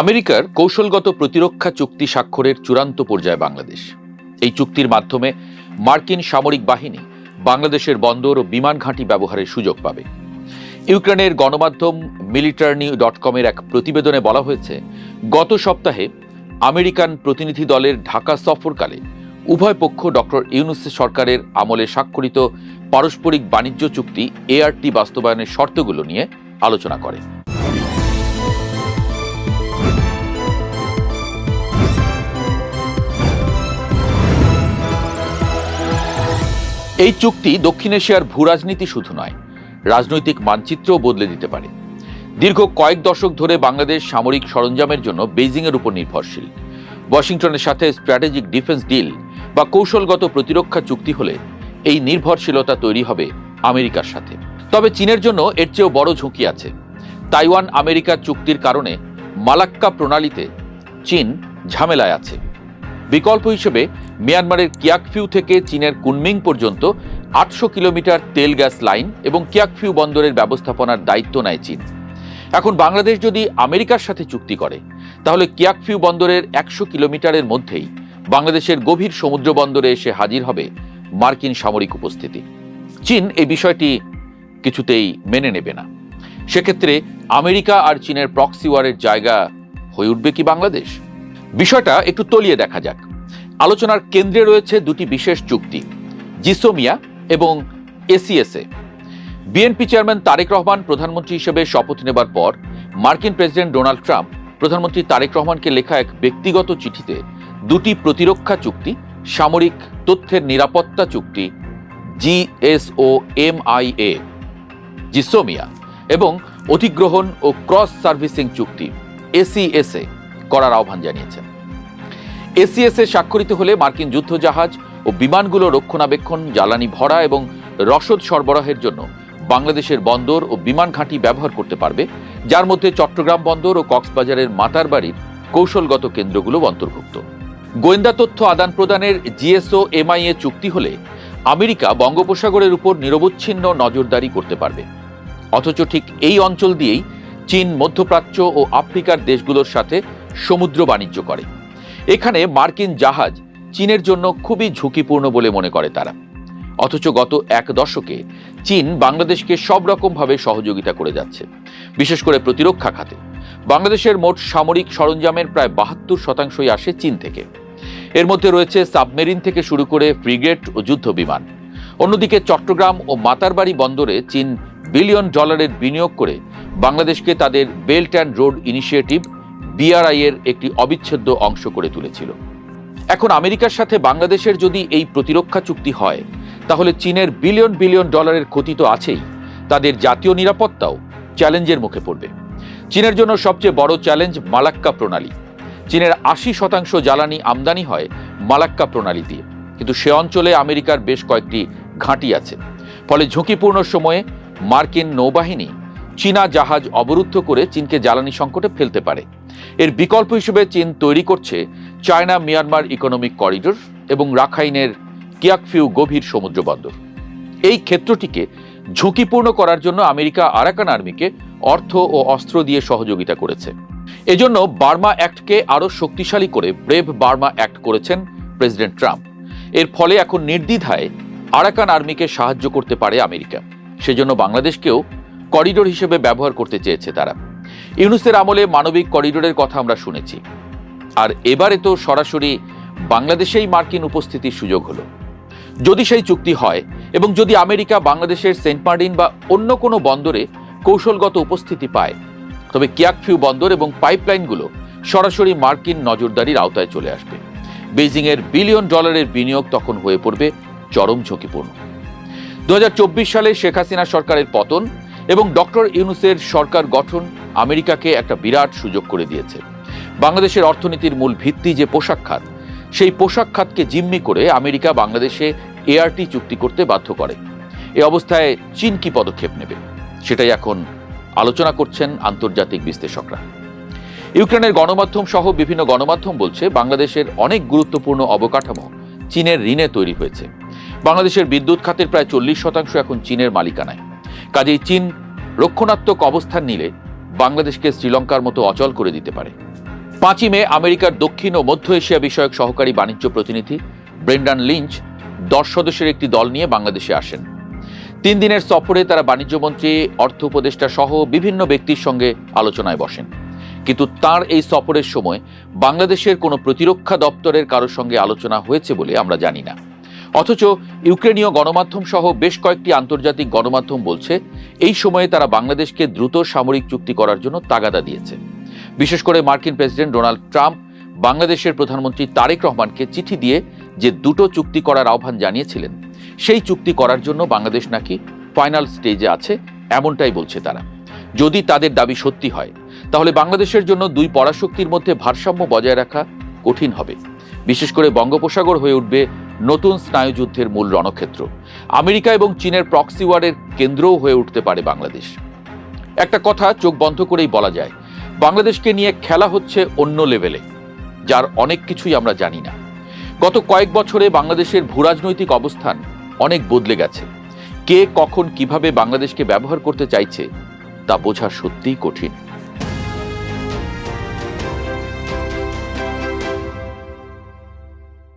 আমেরিকার কৌশলগত প্রতিরক্ষা চুক্তি স্বাক্ষরের চূড়ান্ত পর্যায়ে বাংলাদেশ। এই চুক্তির মাধ্যমে মার্কিন সামরিক বাহিনী বাংলাদেশের বন্দর ও বিমান ঘাঁটি ব্যবহারের সুযোগ পাবে। ইউক্রেনের গণমাধ্যম militarny.com-এর এক প্রতিবেদনে বলা হয়েছে, গত সপ্তাহে আমেরিকান প্রতিনিধি দলের ঢাকা সফরকালে উভয় পক্ষ ডক্টর ইউনূস সরকারের আমলে স্বাক্ষরিত পারস্পরিক বাণিজ্য চুক্তি ART বাস্তবায়নের শর্তগুলো নিয়ে আলোচনা করে। এই চুক্তি দক্ষিণ এশিয়ার ভূরাজনীতি শুধু নয়, রাজনৈতিক মানচিত্রও বদলে দিতে পারে। দীর্ঘ কয়েক দশক ধরে বাংলাদেশ সামরিক সরঞ্জামের জন্য বেইজিংয়ের উপর নির্ভরশীল। ওয়াশিংটনের সাথে স্ট্র্যাটেজিক ডিফেন্স ডিল বা কৌশলগত প্রতিরক্ষা চুক্তি হলে এই নির্ভরশীলতা তৈরি হবে আমেরিকার সাথে। তবে চীনের জন্য এর চেয়েও বড় ঝুঁকি আছে। তাইওয়ান আমেরিকা চুক্তির কারণে মালাক্কা প্রণালীতে চীন ঝামেলায় আছে। বিকল্প হিসেবে মিয়ানমারের কিয়াকফিউ থেকে চীনের কুনমিং পর্যন্ত 800 কিলোমিটার তেল গ্যাস লাইন এবং কিয়াকফিউ বন্দরের ব্যবস্থাপনার দায়িত্ব নেয় চীন। এখন বাংলাদেশ যদি আমেরিকার সাথে চুক্তি করে, তাহলে কিয়াকফিউ বন্দরের 100 কিলোমিটারের মধ্যেই বাংলাদেশের গভীর সমুদ্র বন্দরে এসে হাজির হবে মার্কিন সামরিক উপস্থিতি। চীন এই বিষয়টি কিছুতেই মেনে নেবে না। সেক্ষেত্রে আমেরিকা আর চীনের প্রক্সি ওয়ারের জায়গা হয়ে উঠবে কি বাংলাদেশ? বিষয়টা একটু তলিয়ে দেখা যাক। আলোচনার কেন্দ্রে রয়েছে দুটি বিশেষ চুক্তি, জিসোমিয়া এবং ACSA। বিএনপি চেয়ারম্যান তারেক রহমান প্রধানমন্ত্রী হিসেবে শপথ নেবার পর মার্কিন প্রেসিডেন্ট ডোনাল্ড ট্রাম্প প্রধানমন্ত্রী তারেক রহমানকে লেখা এক ব্যক্তিগত চিঠিতে দুটি প্রতিরক্ষা চুক্তি, সামরিক তথ্যের নিরাপত্তা চুক্তি GSOMIA জিসোমিয়া এবং অধিগ্রহণ ও ক্রস সার্ভিসিং চুক্তি ACSA করার আহ্বান জানিয়েছেন। ACSA স্বাক্ষরিত হলে মার্কিন যুদ্ধজাহাজ ও বিমানগুলো রক্ষণাবেক্ষণ, জ্বালানি ভরা এবং রসদ সরবরাহের জন্য বাংলাদেশের বন্দর ও বিমান ঘাঁটি ব্যবহার করতে পারবে, যার মধ্যে চট্টগ্রাম বন্দর ও কক্সবাজারের মাতারবাড়ির কৌশলগত কেন্দ্রগুলো অন্তর্ভুক্ত। গোয়েন্দা তথ্য আদান প্রদানের GSOMIA চুক্তি হলে আমেরিকা বঙ্গোপসাগরের উপর নিরবচ্ছিন্ন নজরদারি করতে পারবে। অথচ ঠিক এই অঞ্চল দিয়েই চীন মধ্যপ্রাচ্য ও আফ্রিকার দেশগুলোর সাথে সমুদ্র বাণিজ্য করে। এখানে মার্কিন জাহাজ চীনের জন্য খুবই ঝুঁকিপূর্ণ বলে মনে করে তারা। অথচ গত এক দশকে চীন বাংলাদেশকে সব রকমভাবে সহযোগিতা করে যাচ্ছে, বিশেষ করে প্রতিরক্ষা খাতে। বাংলাদেশের মোট সামরিক সরঞ্জামের প্রায় 72% আসে চীন থেকে। এর মধ্যে রয়েছে সাবমেরিন থেকে শুরু করে ফ্রিগেট ও যুদ্ধ বিমান। অন্যদিকে চট্টগ্রাম ও মাতারবাড়ি বন্দরে চীন $বিলিয়ন বিনিয়োগ করে বাংলাদেশকে তাদের belt and road initiative BRI এর একটি অবিচ্ছেদ্য অংশ করে তুলেছিল। এখন আমেরিকার সাথে বাংলাদেশের যদি এই প্রতিরক্ষা চুক্তি হয়, তাহলে চীনের $বিলিয়ন ক্ষতি তো আছেই, তাদের জাতীয় নিরাপত্তাও চ্যালেঞ্জের মুখে পড়বে। চীনের জন্য সবচেয়ে বড় চ্যালেঞ্জ মালাক্কা প্রণালী। চীনের 80% জ্বালানি আমদানি হয় মালাক্কা প্রণালী দিয়ে, কিন্তু সে অঞ্চলে আমেরিকার বেশ কয়েকটি ঘাঁটি আছে। ফলে ঝুঁকিপূর্ণ সময়ে মার্কিন নৌবাহিনী চীনা জাহাজ অবরুদ্ধ করে চীনকে জ্বালানি সংকটে ফেলতে পারে। এর বিকল্প হিসেবে চীন তৈরি করছে চায়না মিয়ানমার ইকোনমিক করিডোর এবং রাখাইনের কিয়াকফিউ গভীর সমুদ্র বন্দর। এই ক্ষেত্রটিকে ঝুঁকিপূর্ণ করার জন্য আমেরিকা আরাকান আর্মিকে অর্থ ও অস্ত্র দিয়ে সহযোগিতা করেছে। এজন্য বার্মা অ্যাক্টকে আরও শক্তিশালী করে ব্রেভ বার্মা অ্যাক্ট করেছেন প্রেসিডেন্ট ট্রাম্প। এর ফলে এখন নির্দ্বিধায় আরাকান আর্মিকে সাহায্য করতে পারে আমেরিকা। সেজন্য বাংলাদেশকেও করিডোর হিসেবে ব্যবহার করতে চেয়েছে তারা। ইউনূসের আমলে মানবিক করিডোরের কথা আমরা শুনেছি, আর এবারে তো সরাসরি বাংলাদেশেই মার্কিন উপস্থিতির সুযোগ হলো। যদি সেই চুক্তি হয় এবং যদি আমেরিকা বাংলাদেশের সেন্ট মার্টিন বা অন্য কোনো বন্দরে কৌশলগত উপস্থিতি পায়, তবে কিয়াকফিউ বন্দর এবং পাইপলাইনগুলো সরাসরি মার্কিন নজরদারির আওতায় চলে আসবে। বেইজিংয়ের $বিলিয়ন বিনিয়োগ তখন হয়ে পড়বে চরম ঝুঁকিপূর্ণ। 2024 সালে শেখ হাসিনা সরকারের পতন এবং ডক্টর ইউনূসের সরকার গঠন আমেরিকাকে একটা বিরাট সুযোগ করে দিয়েছে। বাংলাদেশের অর্থনীতির মূল ভিত্তি যে পোশাক খাত, সেই পোশাক খাতকে জিম্মি করে আমেরিকা বাংলাদেশে ART চুক্তি করতে বাধ্য করে। এই অবস্থায় চীন কি পদক্ষেপ নেবে, সেটাই এখন আলোচনা করছেন আন্তর্জাতিক বিশ্লেষকরা। ইউক্রেনের গণমাধ্যম সহ বিভিন্ন গণমাধ্যম বলছে, বাংলাদেশের অনেক গুরুত্বপূর্ণ অবকাঠামো চীনের ঋণে তৈরি হয়েছে। বাংলাদেশের বিদ্যুৎ খাতের প্রায় 40% এখন চীনের মালিকানায়। কাজেই চীন রক্ষণাত্মক অবস্থান নিলে বাংলাদেশকে শ্রীলঙ্কার মতো অচল করে দিতে পারে। 5ই মে আমেরিকার দক্ষিণ ও মধ্য এশিয়া বিষয়ক সহকারী বাণিজ্য প্রতিনিধি ব্রেন্ডান লিঞ্চ 10 সদস্যের একটি দল নিয়ে বাংলাদেশে আসেন। 3 দিনের সফরে তারা বাণিজ্যমন্ত্রী, অর্থ উপদেষ্টা সহ বিভিন্ন ব্যক্তির সঙ্গে আলোচনায় বসেন। কিন্তু তার এই সফরের সময় বাংলাদেশের কোনো প্রতিরক্ষা দপ্তরের কারোর সঙ্গে আলোচনা হয়েছে বলে আমরা জানি না। অথচ ইউক্রেনীয় গণমাধ্যম সহ বেশ কয়েকটি আন্তর্জাতিক গণমাধ্যম বলছে এই সময়ে তারা বাংলাদেশকে দ্রুত সামরিক চুক্তি করার জন্য তাগাদা দিয়েছে। বিশেষ করে মার্কিন প্রেসিডেন্ট ডোনাল্ড ট্রাম্প বাংলাদেশের প্রধানমন্ত্রী তারেক রহমানকে চিঠি দিয়ে যে দুটো চুক্তি করার আহ্বান জানিয়েছিলেন, সেই চুক্তি করার জন্য বাংলাদেশ নাকি ফাইনাল স্টেজে আছে, এমনটাই বলছে তারা। যদি তাদের দাবি সত্যি হয় তাহলে বাংলাদেশের জন্য দুই পরাশক্তির মধ্যে ভারসাম্য বজায় রাখা কঠিন হবে। বিশেষ করে বঙ্গোপসাগর হয়ে উঠবে নতুন স্নায়ুযুদ্ধের মূল রণক্ষেত্র। আমেরিকা এবং চীনের প্রক্সি ওয়ারের কেন্দ্রও হয়ে উঠতে পারে বাংলাদেশ। একটা কথা চোখ বন্ধ করেই বলা যায়, বাংলাদেশকে নিয়ে খেলা হচ্ছে অন্য লেভেলে, যার অনেক কিছুই আমরা জানি না। গত কয়েক বছরে বাংলাদেশের ভূরাজনৈতিক অবস্থান অনেক বদলে গেছে। কে কখন কিভাবে বাংলাদেশকে ব্যবহার করতে চাইছে তা বোঝা সত্যিই কঠিন।